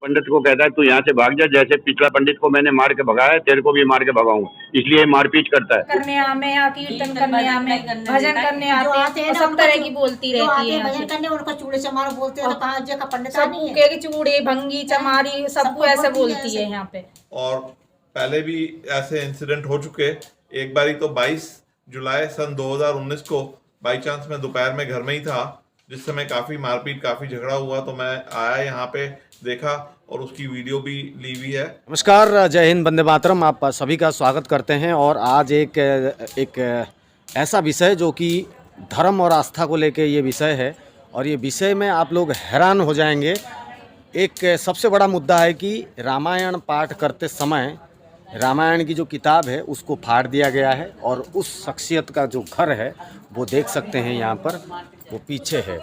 पंडित को कहता है तू यहाँ से भाग जा, जैसे पिछला पंडित को मैंने मार के भगाया तेरे को भी मार के भगाऊंगा, इसलिए मारपीट करता है। करने आमे या कीर्तन करने आमे, भजन करने आते हैं, सब तरह की बोलती रहती है। भजन करने उनको चूड़े चमार बोलते हैं, तो कहाँ जगह पंडित सबको के चूड़े भंगी चमारी सबको ऐसे बोलती है यहाँ पे। और पहले भी ऐसे इंसिडेंट हो चुके। एक बारी तो 22 जुलाई सन 2019 को बाई चांस मैं दोपहर में घर में ही था, जिस समय काफ़ी मारपीट काफ़ी झगड़ा हुआ, तो मैं आया यहाँ पे देखा और उसकी वीडियो भी ली हुई है। नमस्कार, जय हिंद, वंदे मातरम। आप सभी का स्वागत करते हैं। और आज एक ऐसा विषय जो कि धर्म और आस्था को लेके ये विषय है, और ये विषय में आप लोग हैरान हो जाएंगे। एक सबसे बड़ा मुद्दा है कि रामायण पाठ करते समय रामायण की जो किताब है उसको फाड़ दिया गया है, और उस शख्सियत का जो घर है वो देख सकते हैं यहाँ पर, वो पीछे है,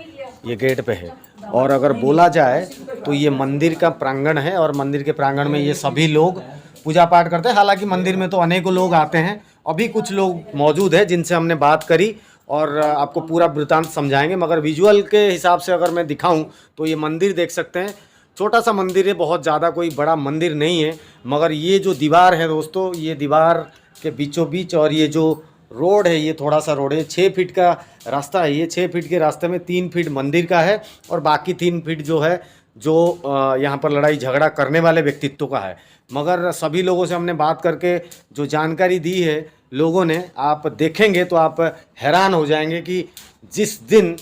ये गेट पे है। और अगर बोला जाए तो ये मंदिर का प्रांगण है, और मंदिर के प्रांगण में ये सभी लोग पूजा पाठ करते हैं। हालांकि मंदिर में तो अनेकों लोग आते हैं, अभी कुछ लोग मौजूद हैं जिनसे हमने बात करी और आपको पूरा वृतांत समझाएंगे। मगर विजुअल के हिसाब से अगर मैं दिखाऊं तो ये मंदिर देख सकते हैं, छोटा सा मंदिर है, बहुत ज़्यादा कोई बड़ा मंदिर नहीं है। मगर ये जो दीवार है दोस्तों, ये दीवार के बीचों बीच, और ये जो रोड है, ये थोड़ा सा रोड है, 6 फीट का रास्ता है। ये 6 फीट के रास्ते में 3 फीट मंदिर का है, और बाकी 3 फीट जो है जो यहाँ पर लड़ाई झगड़ा करने वाले व्यक्तित्व का है। मगर सभी लोगों से हमने बात करके जो जानकारी दी है लोगों ने, आप देखेंगे तो आप हैरान हो जाएंगे कि जिस दिन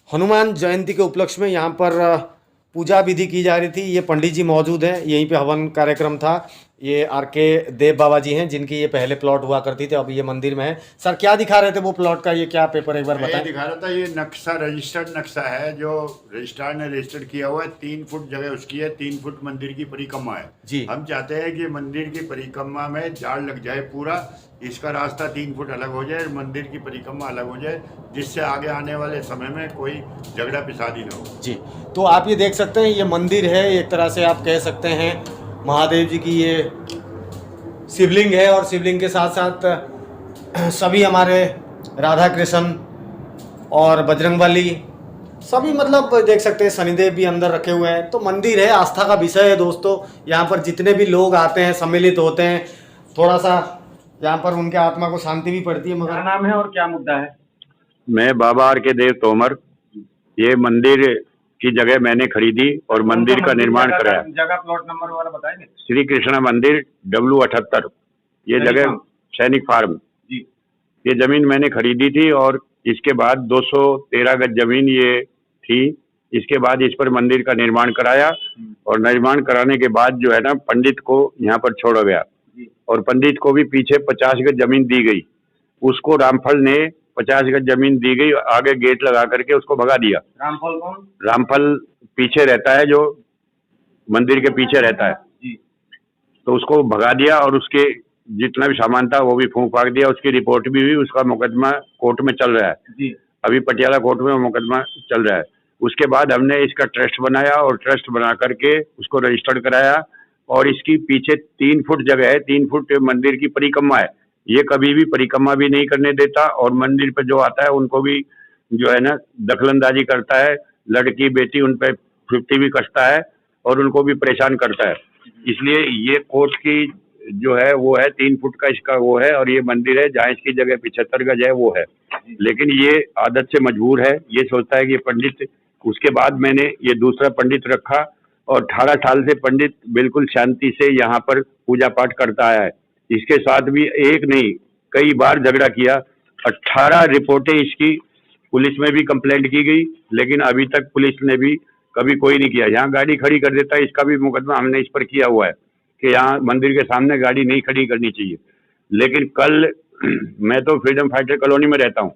हनुमान जयंती के उपलक्ष्य में यहाँ पर पूजा विधि की जा रही थी, ये पंडित जी मौजूद हैं, यहीं पे हवन कार्यक्रम था। ये आर.के. देव बाबा जी हैं, जिनकी ये पहले प्लॉट हुआ करती थी, अब ये मंदिर में है। सर, क्या दिखा रहे थे वो प्लॉट का, ये क्या पेपर एक बार बताएं। दिखा रहा था, ये नक्शा रजिस्टर्ड नक्शा है जो रजिस्ट्रार ने रजिस्टर्ड किया हुआ है। 3 फुट जगह उसकी है, 3 फुट मंदिर की परिक्रमा है जी। हम चाहते हैं कि मंदिर की परिक्रमा में जाड़ लग जाए पूरा, इसका रास्ता 3 फुट अलग हो जाए, मंदिर की परिक्रमा अलग हो जाए, जिससे आगे आने वाले समय में कोई झगड़ा पिसादी न हो। जी, तो आप ये देख सकते हैं, ये मंदिर है, एक तरह से आप कह सकते हैं महादेव जी की ये शिवलिंग है, और शिवलिंग के साथ साथ सभी हमारे राधा कृष्ण और बजरंगबली सभी, मतलब देख सकते हैं शनिदेव भी अंदर रखे हुए हैं। तो मंदिर है, आस्था का विषय है दोस्तों। यहाँ पर जितने भी लोग आते हैं, सम्मिलित होते हैं, थोड़ा सा यहाँ पर उनके आत्मा को शांति भी पड़ती है। मगर नाम है और क्या मुद्दा है। मैं बाबा आर.के. देव तोमर, ये मंदिर की जगह मैंने खरीदी और मंदिर का निर्माण कराया। जगह प्लॉट नंबर वाला बताएंगे। श्री कृष्णा मंदिर W78, ये जगह सैनिक फार्म जी। ये जमीन मैंने खरीदी थी, और इसके बाद 213 गज जमीन ये थी। इसके बाद इस पर मंदिर का निर्माण कराया, और निर्माण कराने के बाद जो है ना, पंडित को यहाँ पर छोड़ा गया, और पंडित को भी पीछे 50 गज जमीन दी गई। उसको रामफल ने 50 गज जमीन दी गई, आगे गेट लगा करके उसको भगा दिया। रामफल कौन? रामफल पीछे रहता है, जो मंदिर के पीछे रहता है जी। तो उसको भगा दिया, और उसके जितना भी सामान था वो भी फूंक फाक दिया। उसकी रिपोर्ट भी हुई, उसका मुकदमा कोर्ट में चल रहा है जी। अभी पटियाला कोर्ट में मुकदमा चल रहा है। उसके बाद हमने इसका ट्रस्ट बनाया, और ट्रस्ट बना करके उसको रजिस्टर्ड कराया, और इसकी पीछे 3 फुट जगह है, 3 फुट मंदिर की परिक्रमा है। ये कभी भी परिक्रमा भी नहीं करने देता, और मंदिर पे जो आता है उनको भी जो है ना दखलंदाजी करता है। लड़की बेटी उन पे 50 भी कसता है, और उनको भी परेशान करता है। इसलिए ये कोर्ट की जो है वो है 3 फुट का इसका वो है, और ये मंदिर है जहाँ इसकी जगह 75 गज है वो है। लेकिन ये आदत से मजबूर है, ये सोचता है कि पंडित। उसके बाद मैंने ये दूसरा पंडित रखा, और 18 साल से पंडित बिल्कुल शांति से यहाँ पर पूजा पाठ करता आया है। इसके साथ भी एक नहीं कई बार झगड़ा किया। 18 रिपोर्टें इसकी पुलिस में भी कंप्लेंट की गई, लेकिन अभी तक पुलिस ने भी कभी कोई नहीं किया। यहाँ गाड़ी खड़ी कर देता है, इसका भी मुकदमा हमने इस पर किया हुआ है कि यहाँ मंदिर के सामने गाड़ी नहीं खड़ी करनी चाहिए। लेकिन कल मैं तो फ्रीडम फाइटर कॉलोनी में रहता हूँ,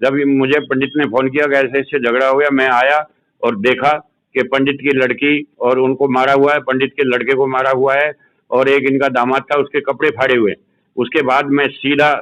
जब मुझे पंडित ने फ़ोन किया कि ऐसे ऐसे झगड़ा हो गया, मैं आया और देखा कि पंडित की लड़की और उनको मारा हुआ है, पंडित के लड़के को मारा हुआ है, और एक इनका दामाद था उसके कपड़े फाड़े हुए। उसके बाद मैं सीधा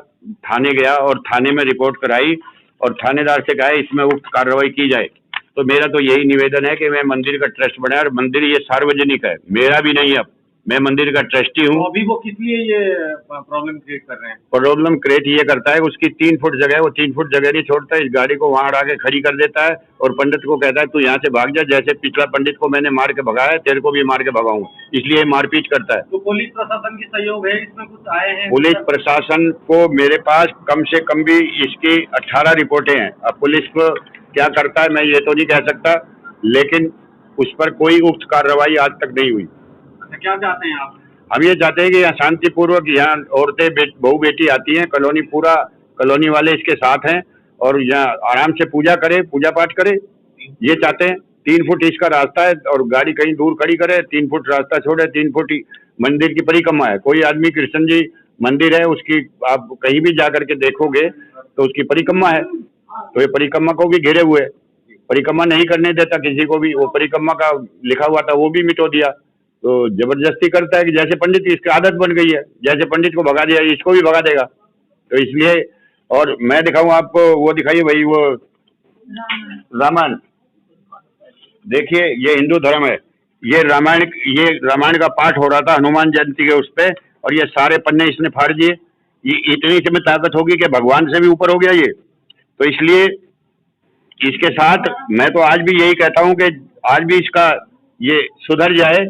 थाने गया, और थाने में रिपोर्ट कराई, और थानेदार से कहा इसमें उक्त कार्रवाई की जाए। तो मेरा तो यही निवेदन है कि मैं मंदिर का ट्रस्ट बनाया, और मंदिर ये सार्वजनिक है, मेरा भी नहीं है। अब मैं मंदिर का ट्रस्टी हूँ। अभी वो किस लिए ये प्रॉब्लम क्रिएट कर रहे हैं? प्रॉब्लम क्रिएट ये करता है, उसकी 3 फुट जगह है, वो 3 फुट जगह नहीं छोड़ता है, इस गाड़ी को वहां अड़ा के खड़ी कर देता है और पंडित को कहता है तू यहाँ से भाग जा, जैसे पिछला पंडित को मैंने मार के भगाया तेरे को भी मार के भगाऊंगा, इसलिए मारपीट करता है। तो पुलिस प्रशासन की सहयोग है इसमें? कुछ आए हैं पुलिस प्रशासन को मेरे पास कम से कम भी इसकी 18 रिपोर्टें हैं। अब पुलिस को क्या करता है मैं ये तो नहीं कह सकता, लेकिन उस पर कोई उक्त कार्रवाई आज तक नहीं हुई। अच्छा, क्या चाहते हैं आप? हम ये चाहते हैं कि यहाँ शांतिपूर्वक यहाँ औरतें बहू बेटी आती हैं, कॉलोनी पूरा कॉलोनी वाले इसके साथ हैं और यहाँ आराम से पूजा करे, पूजा पाठ करे, ये चाहते हैं। 3 फुट इसका रास्ता है और गाड़ी कहीं दूर खड़ी करे, 3 फुट रास्ता छोड़े, 3 फुट मंदिर की परिक्रमा है। कोई आदमी कृष्ण जी मंदिर है उसकी आप कहीं भी जा करके देखोगे तो उसकी परिक्रमा है, तो ये परिक्रमा को भी घेरे हुए, परिक्रमा नहीं करने देता किसी को भी। वो परिक्रमा का लिखा हुआ था वो भी मिटो दिया, तो जबरदस्ती करता है कि जैसे पंडित की इसकी आदत बन गई है, जैसे पंडित को भगा दिया इसको भी भगा देगा। तो इसलिए, और मैं दिखाऊं आपको, वो दिखाइए भाई वो रामायण देखिए, ये हिंदू धर्म है, ये रामायण का पाठ हो रहा था हनुमान जयंती के उस पे, और ये सारे पन्ने इसने फाड़ दिए। ये इतनी इसमें ताकत होगी कि भगवान से भी ऊपर हो गया ये। तो इसलिए इसके साथ मैं तो आज भी यही कहता हूं कि आज भी इसका ये सुधर जाए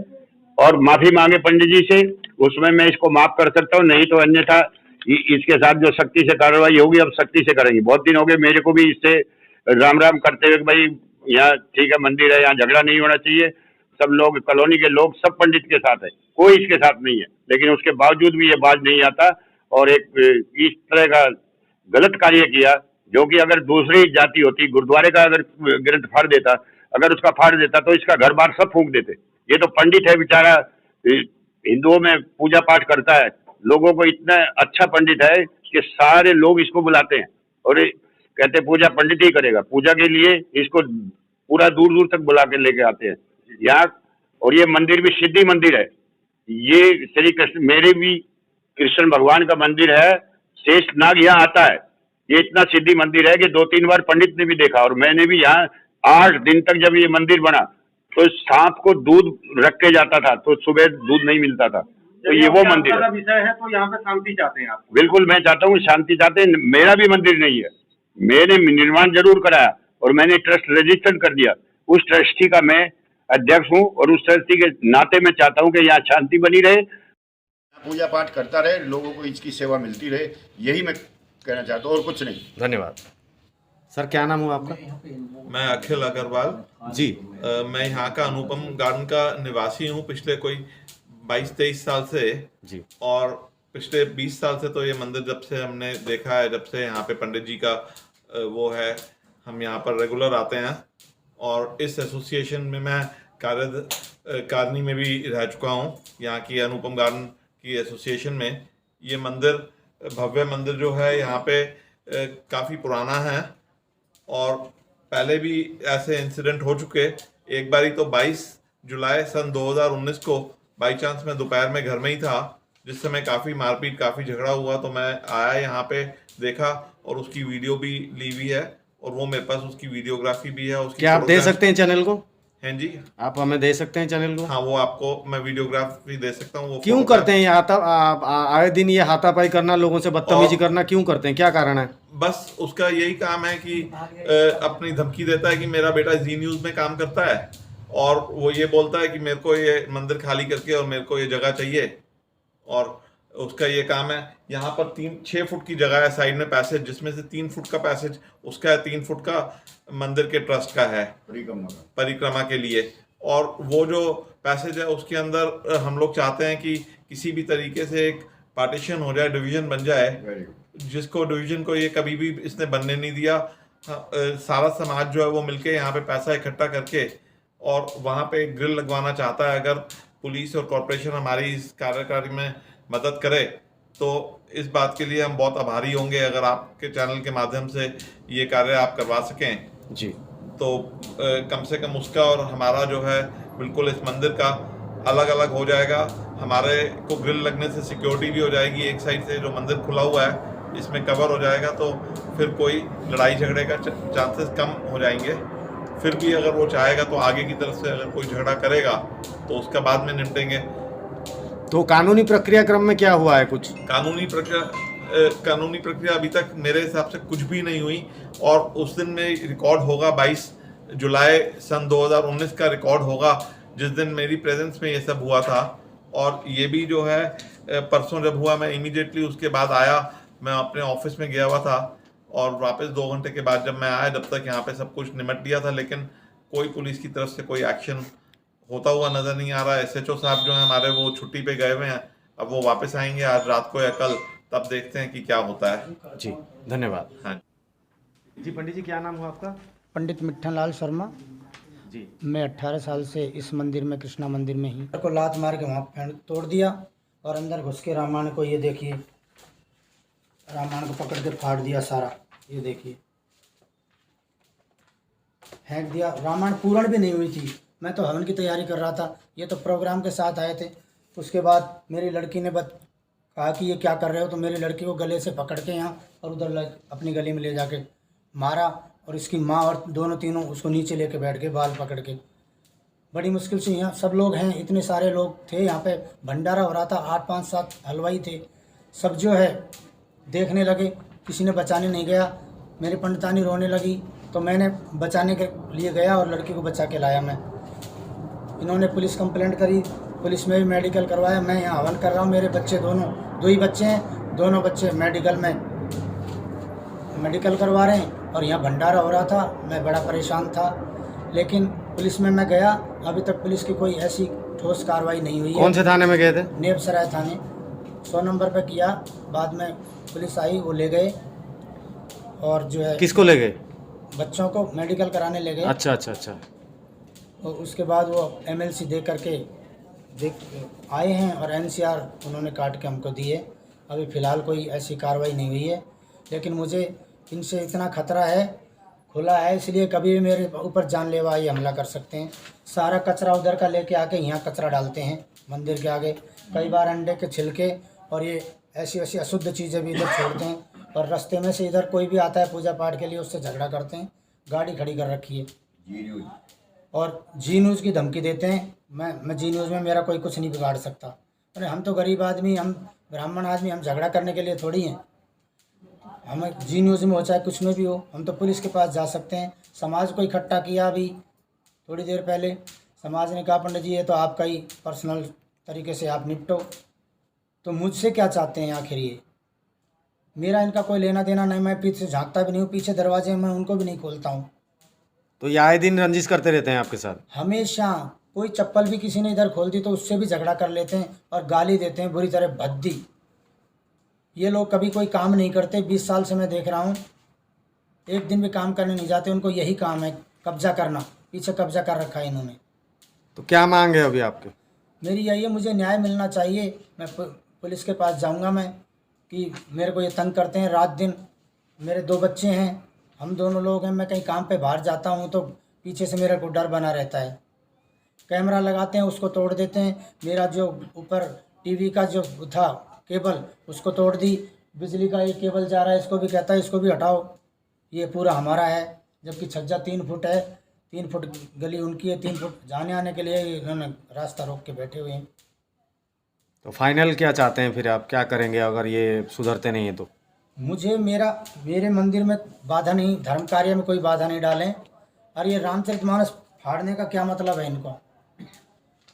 और माफी मांगे पंडित जी से, उसमें मैं इसको माफ कर सकता हूँ, नहीं तो अन्यथा इसके साथ जो सख्ती से कार्रवाई होगी अब सख्ती से करेंगे। बहुत दिन हो गए मेरे को भी इससे राम राम करते हुए, भाई यहाँ ठीक है मंदिर है, यहाँ झगड़ा नहीं होना चाहिए, सब लोग कॉलोनी के लोग सब पंडित के साथ है, कोई इसके साथ नहीं है, लेकिन उसके बावजूद भी ये बाज नहीं आता और एक इस तरह का गलत कार्य किया, जो कि अगर दूसरी जाति होती, गुरुद्वारे का अगर ग्रंथ फाड़ देता, अगर उसका फाड़ देता तो इसका घर बार सब फूंक देते। ये तो पंडित है बेचारा, हिंदुओं में पूजा पाठ करता है, लोगों को इतना अच्छा पंडित है कि सारे लोग इसको बुलाते हैं और कहते पूजा पंडित ही करेगा। पूजा के लिए इसको पूरा दूर दूर तक बुला के लेके आते हैं यहाँ। और ये मंदिर भी सिद्धि मंदिर है, ये श्री कृष्ण, मेरे भी कृष्ण भगवान का मंदिर है, शेष नाग यहाँ आता है। ये इतना सिद्धि मंदिर है कि 2-3 बार पंडित ने भी देखा, और मैंने भी यहाँ 8 दिन तक जब ये मंदिर बना तो सांप को दूध रख के जाता था तो सुबह दूध नहीं मिलता था। तो ये वो मंदिर है। विषय है तो यहाँ पे शांति चाहते हैं आप? बिल्कुल, मैं चाहता हूँ शांति चाहते हैं। मेरा भी मंदिर नहीं है, मैंने निर्माण जरूर कराया और मैंने ट्रस्ट रजिस्टर कर दिया, उस ट्रस्टी का मैं अध्यक्ष हूँ और उस ट्रस्टी के नाते मैं चाहता हूँ कि यहाँ शांति बनी रहे, पूजा पाठ करता रहे, लोगों को इसकी सेवा मिलती रहे, यही मैं कहना चाहता हूँ और कुछ नहीं। धन्यवाद सर। क्या नाम हुआ आपका? मैं अखिल अग्रवाल जी। मैं यहाँ का अनुपम गार्डन का निवासी हूँ पिछले कोई 22-23 साल से जी। और पिछले 20 साल से तो ये मंदिर जब से हमने देखा है, जब से यहाँ पे पंडित जी का वो है, हम यहाँ पर रेगुलर आते हैं और इस एसोसिएशन में मैं कारणि में भी रह चुका हूँ, यहाँ की अनुपम गार्डन की एसोसिएशन में। ये मंदिर, भव्य मंदिर जो है यहाँ पे काफ़ी पुराना है और पहले भी ऐसे इंसिडेंट हो चुके। एक बारी तो 22 जुलाई सन 2019 को बाई चांस मैं दोपहर में घर में ही था, जिस समय काफ़ी मारपीट, काफ़ी झगड़ा हुआ, तो मैं आया यहाँ पे, देखा और उसकी वीडियो भी ली हुई है और वो मेरे पास उसकी वीडियोग्राफी भी है। उसकी क्या आप दे सकते हैं चैनल को? हैं जी, आप हमें दे सकते हैं चैनल को? हाँ, वो आपको मैं वीडियोग्राफी दे सकता हूँ। वो क्यों करते हैं ये आए दिन ये हाथापाई करना, लोगों से बदतमीजी करना क्यों करते हैं, क्या कारण है? बस उसका यही काम है कि अपनी धमकी देता है कि मेरा बेटा जी न्यूज़ में काम करता है और वो ये बोलता है कि मेरे को ये मंदिर खाली करके और मेरे को ये जगह चाहिए, और उसका ये काम है। यहाँ पर 6 फुट की जगह है साइड में पैसेज, जिसमें से 3 फुट का पैसेज उसका है, 3 फुट का मंदिर के ट्रस्ट का है परिक्रमा के लिए। और वो जो पैसेज है उसके अंदर हम लोग चाहते हैं कि किसी भी तरीके से एक पार्टीशन हो जाए, डिवीजन बन जाए, जिसको डिवीजन को ये कभी भी इसने बनने नहीं दिया। सारा समाज जो है वो मिलके यहाँ पे पैसा इकट्ठा करके और वहाँ पे एक ग्रिल लगवाना चाहता है। अगर पुलिस और कॉर्पोरेशन हमारी इस कार्यकारी में मदद करे तो इस बात के लिए हम बहुत आभारी होंगे, अगर आपके चैनल के माध्यम से ये कार्य आप करवा सकें जी। तो कम से कम उसका और हमारा जो है बिल्कुल इस मंदिर का अलग अलग हो जाएगा। हमारे को ग्रिल लगने से सिक्योरिटी भी हो जाएगी, एक साइड से जो मंदिर खुला हुआ है इसमें कवर हो जाएगा, तो फिर कोई लड़ाई झगड़े का चांसेस कम हो जाएंगे। फिर भी अगर वो चाहेगा तो आगे की तरफ से अगर कोई झगड़ा करेगा तो उसका बाद में निपटेंगे। तो कानूनी प्रक्रिया क्रम में क्या हुआ है कुछ? कानूनी प्रक्रिया अभी तक मेरे हिसाब से कुछ भी नहीं हुई, और उस दिन में रिकॉर्ड होगा 22 जुलाई सन 2019 का रिकॉर्ड होगा, जिस दिन मेरी प्रेजेंस में ये सब हुआ था। और ये भी जो है परसों जब हुआ, मैं इमीडिएटली उसके बाद आया, मैं अपने ऑफिस में गया हुआ था, और वापस 2 घंटे के बाद जब मैं आया, जब तक यहाँ पे सब कुछ निमट दिया था, लेकिन कोई पुलिस की तरफ से कोई एक्शन होता हुआ नजर नहीं आ रहा। SHO साहब जो है हमारे, वो छुट्टी पे गए हुए हैं, अब वो वापस आएंगे आज रात को या कल, तब देखते हैं कि क्या होता है। जी धन्यवाद। हाँ जी पंडित जी, क्या नाम हुआ आपका? पंडित मिट्ठनलाल शर्मा। जी। मैं 18 साल से इस मंदिर में, कृष्णा मंदिर में ही को लात मार के वहाँ फेंक तोड़ दिया, और अंदर घुस के रामायण को, ये देखिए, रामायण को पकड़ के फाड़ दिया सारा, ये देखिए, फेंक दिया। रामायण पूर्ण भी नहीं हुई थी, मैं तो हवन की तैयारी कर रहा था, ये तो प्रोग्राम के साथ आए थे। उसके बाद मेरी लड़की ने कहा कि ये क्या कर रहे हो, तो मेरी लड़की को गले से पकड़ के यहाँ और उधर अपनी गली में ले जाके मारा, और इसकी माँ और दोनों तीनों उसको नीचे लेके बैठ गए, बाल पकड़ के। बड़ी मुश्किल से, यहाँ सब लोग हैं, इतने सारे लोग थे, यहाँ पे भंडारा हो रहा था, 8 5 7 हलवाई थे, सब जो है देखने लगे, किसी ने बचाने नहीं गया। मेरी पंडितानी रोने लगी, तो मैंने बचाने के लिए गया और लड़की को बचा के लाया मैं। इन्होंने पुलिस कंप्लेंट करी, पुलिस में भी मेडिकल करवाया। मैं यहाँ हवन कर रहा हूँ, मेरे बच्चे दोनों, 2 ही बच्चे हैं, दोनों बच्चे मेडिकल करवा रहे हैं, और यहाँ भंडारा हो रहा था। मैं बड़ा परेशान था, लेकिन पुलिस में मैं गया, अभी तक पुलिस की कोई ऐसी ठोस कार्रवाई नहीं हुई है। कौन से थाने में गए थे? नेबसराय थाने 100 नंबर पे किया, बाद में पुलिस आई, वो ले गए, और जो है, किसको ले गए? बच्चों को मेडिकल कराने ले गए। अच्छा अच्छा अच्छा। और उसके बाद वो MLC दे करके आए हैं, और NCR उन्होंने काट के हमको दिए। अभी फ़िलहाल कोई ऐसी कार्रवाई नहीं हुई है, लेकिन मुझे इनसे इतना खतरा है, खुला है, इसलिए कभी भी मेरे ऊपर जानलेवा ये हमला कर सकते हैं। सारा कचरा उधर का लेके आके यहाँ कचरा डालते हैं मंदिर के आगे, कई बार अंडे के छिलके और ये ऐसी वैसी अशुद्ध चीज़ें भी इधर छोड़ते हैं, और रास्ते में से इधर कोई भी आता है पूजा पाठ के लिए, उससे झगड़ा करते हैं, गाड़ी खड़ी कर रखी है, और जी न्यूज़ की धमकी देते हैं। मैं जी न्यूज़ में मेरा कोई कुछ नहीं बिगाड़ सकता। अरे हम तो गरीब आदमी, हम ब्राह्मण आदमी, हम झगड़ा करने के लिए थोड़ी हैं। हमें जी न्यूज़ में हो चाहे कुछ में भी हो, हम तो पुलिस के पास जा सकते हैं। समाज को इकट्ठा किया, अभी थोड़ी देर पहले समाज ने कहा पंडित जी ये तो आपका ही पर्सनल तरीके से आप निपटो। तो मुझसे क्या चाहते हैं आखिर ये? मेरा इनका कोई लेना देना नहीं, मैं पीछे झांकता भी नहीं हूँ, पीछे दरवाजे मैं उनको भी नहीं खोलता हूँ। तो ये आए दिन रंजिश करते रहते हैं आपके साथ? हमेशा। कोई चप्पल भी किसी ने इधर खोल दी तो उससे भी झगड़ा कर लेते हैं और गाली देते हैं बुरी तरह, भद्दी। ये लोग कभी कोई काम नहीं करते, 20 साल से मैं देख रहा हूँ, एक दिन भी काम करने नहीं जाते, उनको यही काम है कब्जा करना, पीछे कब्जा कर रखा है इन्होंने। तो क्या मांग है अभी आपके? मेरी यही है, मुझे न्याय मिलना चाहिए। मैं पुलिस के पास जाऊंगा मैं, कि मेरे को ये तंग करते हैं रात दिन। मेरे 2 बच्चे हैं, हम दोनों लोग हैं, मैं कहीं काम पे बाहर जाता हूँ तो पीछे से मेरे को डर बना रहता है। कैमरा लगाते हैं, उसको तोड़ देते हैं। मेरा जो ऊपर टीवी का जो था केबल, उसको तोड़ दी। बिजली का एक केबल जा रहा है, इसको भी कहता है इसको भी हटाओ, ये पूरा हमारा है, जबकि छज्जा 3 फुट है, 3 फुट गली उनकी है, 3 फुट जाने आने के लिए इन्होंने रास्ता रोक के बैठे हुए हैं। तो फाइनल क्या चाहते हैं फिर आप, क्या करेंगे अगर ये सुधरते नहीं है तो? मुझे मेरे मंदिर में बाधा नहीं, धर्म कार्य में कोई बाधा नहीं डालें। और ये रामचरितमानस फाड़ने का क्या मतलब है इनको?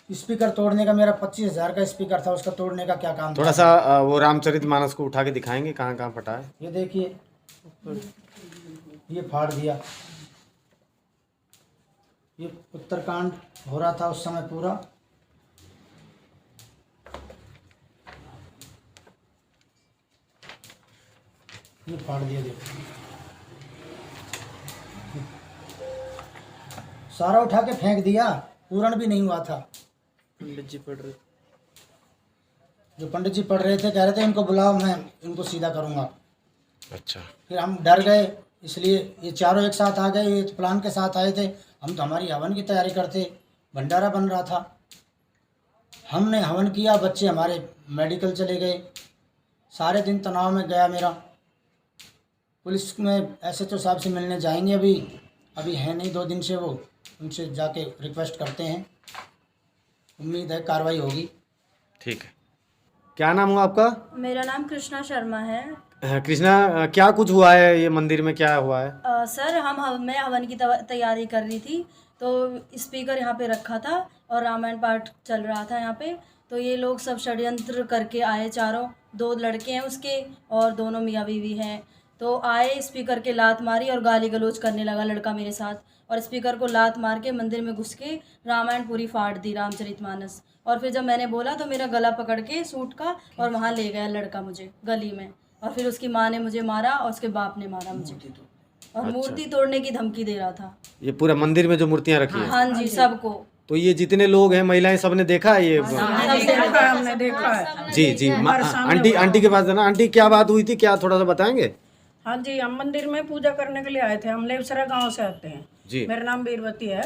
स्पीकर तोड़ने का, मेरा 25,000 का स्पीकर था, उसका तोड़ने का क्या काम? थोड़ा सा वो रामचरितमानस को उठा के दिखाएंगे कहाँ कहाँ फटा है? ये देखिए, ये फाड़ दिया। ये उत्तरकांड हो रहा था उस समय पूरा। ये फाड़ दिया, देखो सारा उठा के फेंक दिया, पूर्ण भी नहीं हुआ था। पंडित जी पढ़ रहे, जो पंडित जी पढ़ रहे थे, कह रहे थे इनको बुलाओ, मैं इनको सीधा करूंगा। अच्छा। फिर हम डर गए, इसलिए ये चारों एक साथ आ गए, ये प्लान के साथ आए थे। हम तो हमारी हवन की तैयारी करते, भंडारा बन रहा था, हमने हवन किया, बच्चे हमारे मेडिकल चले गए, सारे दिन तनाव में गया मेरा। पुलिस में SHO साहब से मिलने जाएंगे, अभी है नहीं, 2 दिन से, वो उनसे जाके रिक्वेस्ट करते हैं, उम्मीद है कार्रवाई होगी। ठीक है। क्या नाम हुआ आपका? मेरा नाम कृष्णा शर्मा है। कृष्णा, क्या कुछ हुआ है ये मंदिर में, क्या हुआ है? सर मैं हवन की तैयारी कर रही थी, तो स्पीकर यहाँ पे रखा था और रामायण पाठ चल रहा था यहाँ पे। तो ये लोग सब षड्यंत्र करके आए, चारों, 2 लड़के हैं उसके और दोनों मियाँ बीवी हैं। तो आए, स्पीकर के लात मारी और गाली गलौज करने लगा लड़का मेरे साथ, और स्पीकर को लात मार के मंदिर में घुस के रामायण पूरी फाड़ दी, रामचरितमानस। और फिर जब मैंने बोला तो मेरा गला पकड़ के सूट का और वहाँ ले गया लड़का मुझे गली में, और फिर उसकी माँ ने मुझे मारा और उसके बाप ने मारा मुझे, और मूर्ति तोड़ने की धमकी दे रहा था। ये पूरे मंदिर में जो मूर्तियाँ रखी हैं? हाँ जी, सबको। तो ये जितने लोग हैं, महिलाएं, सबने देखा है ये? हमने देखा है। जी, आंटी के पास जाना। आंटी, क्या बात हुई थी, क्या थोड़ा सा बताएंगे? हाँ जी, हम मंदिर में पूजा करने के लिए आए थे। हम लेवसरा गांव से आते हैं जी। मेरा नाम बीरवती है।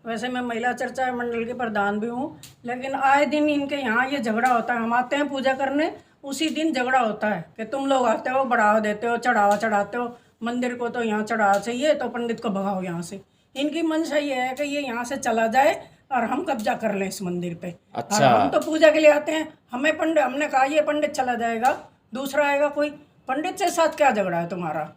वैसे मैं महिला चर्चा मंडल के प्रधान भी हूँ, लेकिन आए दिन इनके यहाँ ये झगड़ा होता है। हम आते हैं पूजा करने, उसी दिन झगड़ा होता है कि तुम लोग आते हो, बढ़ावा देते हो, चढ़ावा चढ़ाते हो, मंदिर को तो यहाँ चढ़ावा चाहिए, तो पंडित को भगाओ यहाँ से। इनकी मंशा ये है कि ये यहाँ से चला जाए और हम कब्जा कर लें इस मंदिर पे। अच्छा। हम तो पूजा के लिए आते हैं, हमने कहा ये पंडित चला जाएगा, दूसरा आएगा कोई। पंडित के साथ क्या झगड़ा है तुम्हारा?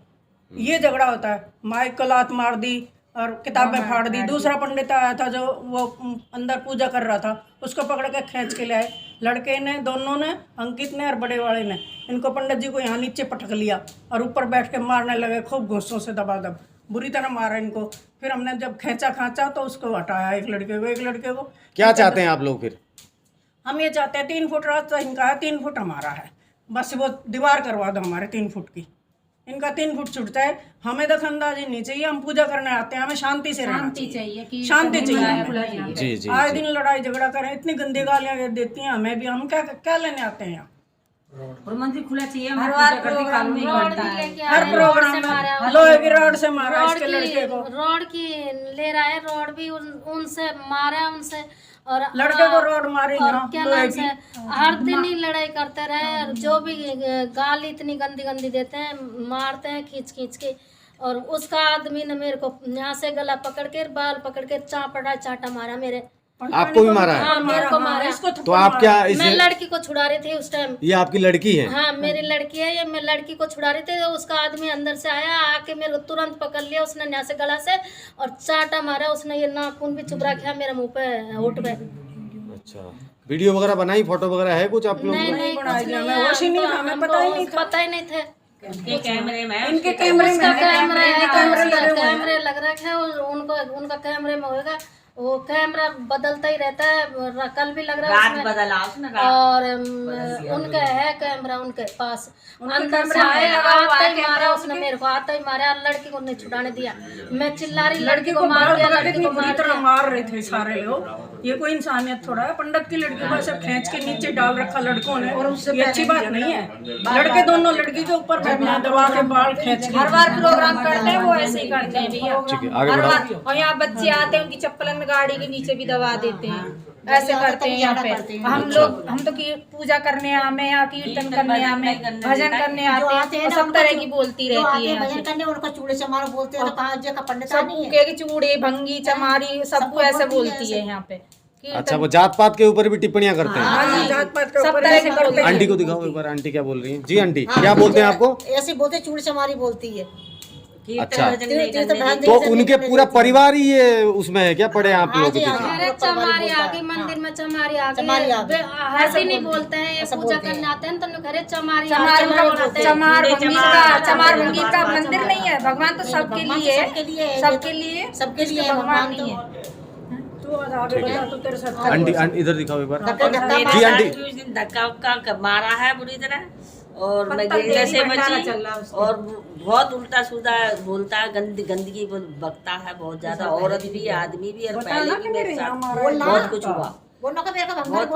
ये झगड़ा होता है। माइक को लात मार दी और किताबें फाड़ दी। दूसरा पंडित आया था जो वो अंदर पूजा कर रहा था, उसको पकड़ के खींच के ले आए। लड़के ने, दोनों ने, अंकित ने और बड़े वाले ने, इनको पंडित जी को यहाँ नीचे पटक लिया और ऊपर बैठ के मारने लगे, खूब घूंसों से दबादब, बुरी तरह मारा इनको। फिर हमने जब खींचा तो उसको हटाया, एक लड़के को। क्या चाहते हैं आप लोग फिर? हम ये चाहते हैं 3 फुट रास्ता इनका है, 3 फुट हमारा है, बस वो दीवार करवा दो हमारे 3 फुट की। इनका 3 फुट छूटता है, हमें दखलंदाजी नहीं चाहिए। हम पूजा करने आते हैं, हमें शांति से रहना चाहिए, शांति चाहिए। जी जी, आए दिन लड़ाई झगड़ा करें, इतनी गंदी गालियां देती हैं हमें भी। हम क्या लेने आते हैं यहाँ? और मंदिर खुला चाहिए, हर प्रोग्राम में हर प्रोग्राम में लोहे की रॉड से मारा इसके लड़के को। रोड की ले रहा है, रोड भी उनसे मारा, उनसे और लड़के को रोड मारी। और क्या नाम से हर दिन ही लड़ाई करते रहे। जो भी गाली इतनी गंदी गंदी देते हैं, मारते हैं खींच के। और उसका आदमी ने मेरे को यहाँ से गला पकड़ के, बाल पकड़ के चाटा मारा मेरे। आपको भी मारा है? हाँ, मेरे को मारा। तो आप क्या मैं लड़की को छुड़ा रही थी उस टाइम। ये आपकी लड़की है? हाँ, मेरी लड़की है ये। मैं लड़की को छुड़ा रही थी, उसका आदमी अंदर से आया, आके मेरे को तुरंत पकड़ लिया उसने यहाँ से गला से और चाटा मारा उसने। ये नाखून भी चुभरा किया मेरे मुंह पे, होठ पे। अच्छा, वीडियो वगैरह बनाई, फोटो वगैरह है कुछ आप लोग? नहीं, पता ही नहीं थे। इनके कैमरे में कैमरे लग रखे हैं, उनका कैमरे में होगा। वो कैमरा बदलता ही रहता है, कल भी लग रहा है बदला उसने और उनका है कैमरा उनके पास। अंदर से आता ही मारा उसने मेरे को, आता ही मारा। लड़की को नहीं छुड़ाने दिया। मैं चिल्ला रही, लड़की को मार दिया, लड़की को मार रहे थे सारे लोग। ये कोई इंसानियत थोड़ा है? पंडित की लड़की को ऐसे खींच के नीचे डाल रखा लड़कों ने, ये अच्छी बात नहीं है। लड़के दोनों लड़की के ऊपर बैठना, दबा के बाल खींच के। हर बार प्रोग्राम करते हैं वो ऐसे ही करते हैं भैया, हर बार। और यहाँ बच्चे आते हैं, उनकी चप्पल गाड़ी के नीचे भी दबा देते हैं, ऐसे करते हैं यहाँ पे। हम तो पूजा करने आमे, यहाँ कीर्तन करने आमे, भजन करने आते हैं, सब तरह की बोलती रहती है। भजन करने उनको चूड़े चमार बोलते हैं, कहाँ जगह पंडित सबको के चूड़े, भंगी, चमारी, सबको ऐसे बोलती है यहाँ पे। अच्छा, वो जात पात के ऊपर भी टिप्पणियां करते हैं? सब तरह के करते हैं। आंटी को दिखाओ एक बार, आंटी क्या बोल रही है? जी आंटी, क्या बोलते हैं आपको? ऐसे बोलते, चूड़े चमारी बोलती है। अच्छा, तो उनके पूरा परिवार ही ये उसमें है क्या, पड़े आप लोग? चमारी आ गई मंदिर में, चमारी आ गई। हर दिन ही बोलते हैं, ये पूजा करने आते हैं तो घरे चमार भंगी का मंदिर नहीं है। भगवान तो सबके लिए भगवान नहीं है। आंटी इधर दिखाओ एक बार। जी आंटी, धक्का उक्का मारा है बुरी तरह, और मैं गिरने से बची, और बहुत उल्टा सीधा बोलता है, गंदगी बकता है बहुत ज्यादा। औरत भी, आदमी भी, और पहले भी मेरे साथ बहुत कुछ हुआ। बोल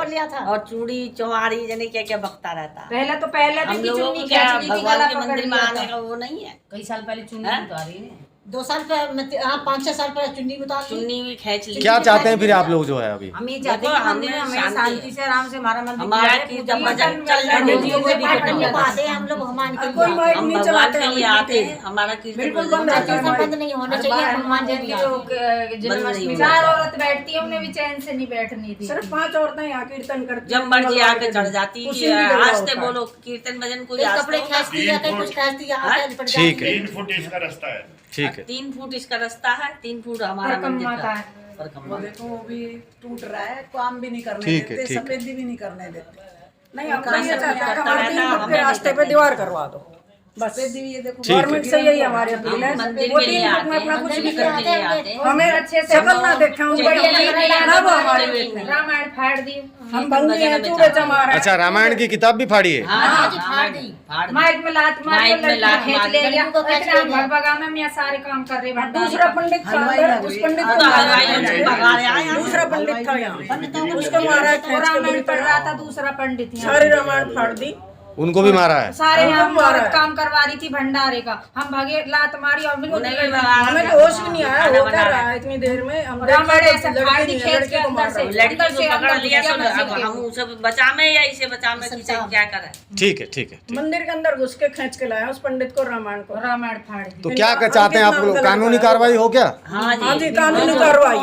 लिया था। और चूड़ी चौहारी जने क्या क्या बकता रहता है। पहले हम लोगों को क्या भगवान के मंदिर में आने का वो नहीं है। कई साल पहले चुनी उतारी है। 2 साल पे, हाँ 5-6 साल पे चुन्नी उतार ली। चुन्नी भी खींच ली। क्या चाहते हैं फिर आप लोग जो है अभी? हम ये चाहते हैं कि मंदिर में हमें शांति से आराम से हमारा मंदिर हमारा कीर्तन भजन चल रहा है, आते हैं हम लोग भगवान के कोई लिए। माइक हम नहीं भगवान चलाते के लिए हम आते हैं, हमारा कीर्तन बिल्कुल भजन बंद चल रहता रहा है। बंद नहीं होना चाहिए, हनुमान जयंती जो जन्माष्टमी में। 4 औरत बैठती है, उन्हें भी चैन से नहीं बैठनी थी। सिर्फ 5 औरतें यहाँ कीर्तन करती जब मर्जी आके चढ़ जाती कुछ है, भी जगह आस्ते होता है। बोलो कीर्तन भजन कोई कई आस्ते कपड़े होगा। खींच दिया, कहीं कुछ खींच दिया, आगे पड़ जाती ठीक है। 3 फुट इसका रास्ता है। ठीक है। 3 फुट इसका रास्ता है, 3 फुट हमारा मंदिर का है। वो देखो वो भी टूट रहा है, काम भी नहीं करने ठीक है, देते, ठीक है। सफेदी भी नहीं करने देते। नहीं हम तो काम ये सब चाहते हैं कि करता हमारे रहता, 3 फुट के हमें रास्ते पे नहीं दीवार करवा दो बस। गवर्नमेंट से यही हमारी अपील है। हम मंदिर वो के 3 लिए फुट में आते अपना हैं, कुछ भी मंदिर करें, के लिए आते हैं। हमें अच्छे से शक्ल ना देखें, उन चाहिए बड़ी नहीं, ना वो नहीं, हमारे नहीं, देखें। रामायण फाड़ दी, हम भंगी हैं, चूड़े चमा रहे हैं। अच्छा, रामायण की किताब भी फाड़ी है? हाँ, जी, फाड़ दी। फाड़ दी। माइक में लात मार माइक के में लात लड़की खींच मार ले के गया। लड़की को खींच इतना ले गया। भगभगा में मैं सारे काम कर रही भंडारे दूसरा का। पंडित था अंदर, उस पंडित को मारा है। दूसरा पंडित था यहाँ, उसको मारा है, खींच के रामायण बुरी पढ़ तरह। रहा था दूसरा पंडित यहाँ। सारी रामायण फाड़ दी। उनको भी मारा है? सारे यहाँ हमको मारा औरत है। काम करवा रही थी भंडारे का, हम भागे लात मारी और बिल्कुल उन्हें भी भगा हमें दिया। तो होश भी नहीं आया, खाना हो बना क्या रहा रहा है। है इतनी देर में। हम रामायण देखा ऐसा तो फाड़ लड़की दी, नहीं है, खींच के लड़के को अंदर मार से। रहा है। लड़की को पकड़ लिया तो अंदर से अब हम उसे बचावे या इसे बचावे किसे क्या करें? ठीक है, ठीक है। मंदिर के अंदर घुस के खींच के लाया उस पंडित को, रामायण को। रामायण फाड़ दी। तो क्या चाहते हैं आप लोग? कानूनी कार्रवाई हो क्या? हाँ हाँ जी, कानूनी कार्रवाई।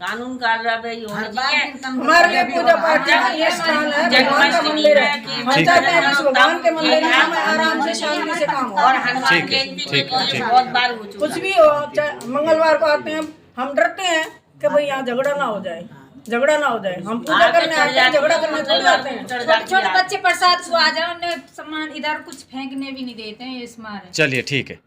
कानून कार्रवाई होनी चाहिए। हमारे लिए पूजा पाठ ये स्थान है, भगवान का मंदिर है। हम चाहते हैं कि भगवान के मंदिर में हमें आराम से शांति से काम हो। और हनुमान ठीक है, जयंती ठीक में है, ठीक है। बहुत बार हो चुका कुछ भी हो, चाहे मंगलवार को आते हैं, हम डरते हैं कि भाई यहाँ झगड़ा ना हो जाए, झगड़ा ना हो जाए। हम पूजा आके करने चढ़ आते हैं, जाती झगड़ा है, करने थोड़ी आते हैं। चढ़ जाती छोटे है। बच्चे प्रसाद को आ जाए, उन्हें सामान इधर कुछ फेंकने भी नहीं देते हैं, इस मारे। चलिए, ठीक है।